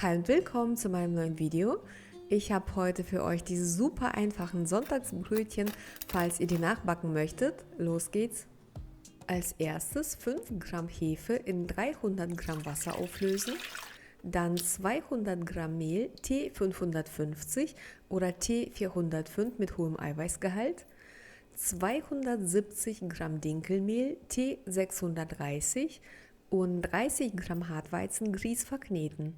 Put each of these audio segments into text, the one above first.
Hi und willkommen zu meinem neuen Video. Ich habe heute für euch diese super einfachen Sonntagsbrötchen, falls ihr die nachbacken möchtet. Los geht's! Als erstes 5 Gramm Hefe in 300 Gramm Wasser auflösen, dann 200 Gramm Mehl T550 oder T405 mit hohem Eiweißgehalt, 270 Gramm Dinkelmehl T630 und 30 Gramm Hartweizengrieß verkneten.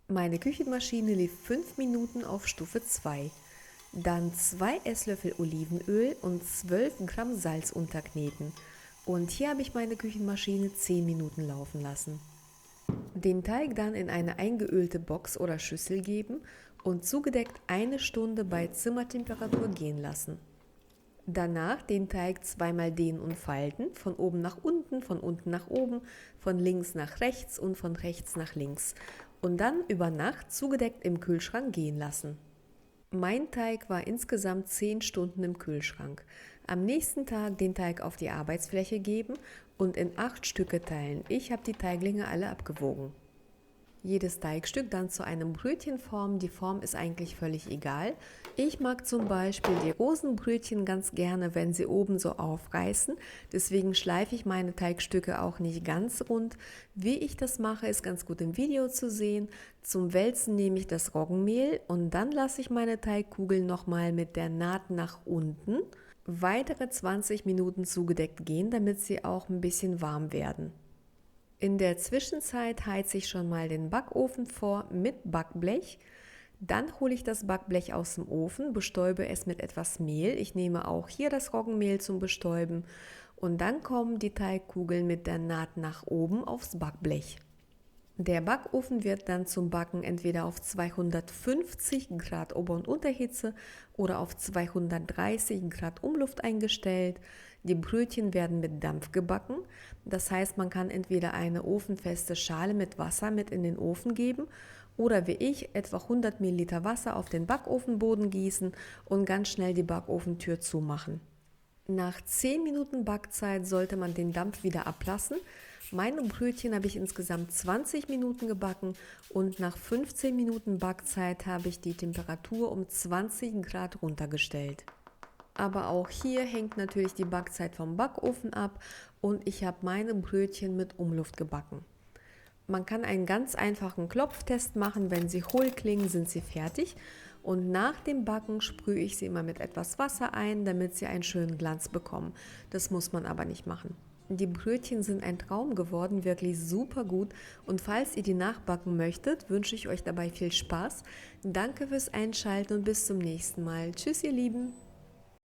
Meine Küchenmaschine lief 5 Minuten auf Stufe 2. Dann 2 Esslöffel Olivenöl und 12 Gramm Salz unterkneten. Und hier habe ich meine Küchenmaschine 10 Minuten laufen lassen. Den Teig dann in eine eingeölte Box oder Schüssel geben und zugedeckt 1 Stunde bei Zimmertemperatur gehen lassen. Danach den Teig zweimal dehnen und falten, von oben nach unten, von unten nach oben, von links nach rechts und von rechts nach links. Und dann über Nacht zugedeckt im Kühlschrank gehen lassen. Mein Teig war insgesamt 10 Stunden im Kühlschrank. Am nächsten Tag den Teig auf die Arbeitsfläche geben und in 8 Stücke teilen. Ich habe die Teiglinge alle abgewogen. Jedes Teigstück dann zu einem Brötchen formen. Die Form ist eigentlich völlig egal. Ich mag zum Beispiel die Rosenbrötchen ganz gerne, wenn sie oben so aufreißen. Deswegen schleife ich meine Teigstücke auch nicht ganz rund. Wie ich das mache, ist ganz gut im Video zu sehen. Zum Wälzen nehme ich das Roggenmehl und dann lasse ich meine Teigkugeln nochmal mit der Naht nach unten weitere 20 Minuten zugedeckt gehen, damit sie auch ein bisschen warm werden. In der Zwischenzeit heize ich schon mal den Backofen vor mit Backblech. Dann hole ich das Backblech aus dem Ofen, bestäube es mit etwas Mehl. Ich nehme auch hier das Roggenmehl zum Bestäuben. Und dann kommen die Teigkugeln mit der Naht nach oben aufs Backblech. Der Backofen wird dann zum Backen entweder auf 250 Grad Ober- und Unterhitze oder auf 230 Grad Umluft eingestellt. Die Brötchen werden mit Dampf gebacken. Das heißt, man kann entweder eine ofenfeste Schale mit Wasser mit in den Ofen geben oder wie ich etwa 100 Milliliter Wasser auf den Backofenboden gießen und ganz schnell die Backofentür zumachen. Nach 10 Minuten Backzeit sollte man den Dampf wieder ablassen. Meine Brötchen habe ich insgesamt 20 Minuten gebacken und nach 15 Minuten Backzeit habe ich die Temperatur um 20 Grad runtergestellt. Aber auch hier hängt natürlich die Backzeit vom Backofen ab und ich habe meine Brötchen mit Umluft gebacken. Man kann einen ganz einfachen Klopftest machen, wenn sie hohl klingen, sind sie fertig. Und nach dem Backen sprühe ich sie immer mit etwas Wasser ein, damit sie einen schönen Glanz bekommen. Das muss man aber nicht machen. Die Brötchen sind ein Traum geworden, wirklich super gut. Und falls ihr die nachbacken möchtet, wünsche ich euch dabei viel Spaß. Danke fürs Einschalten und bis zum nächsten Mal. Tschüss, ihr Lieben!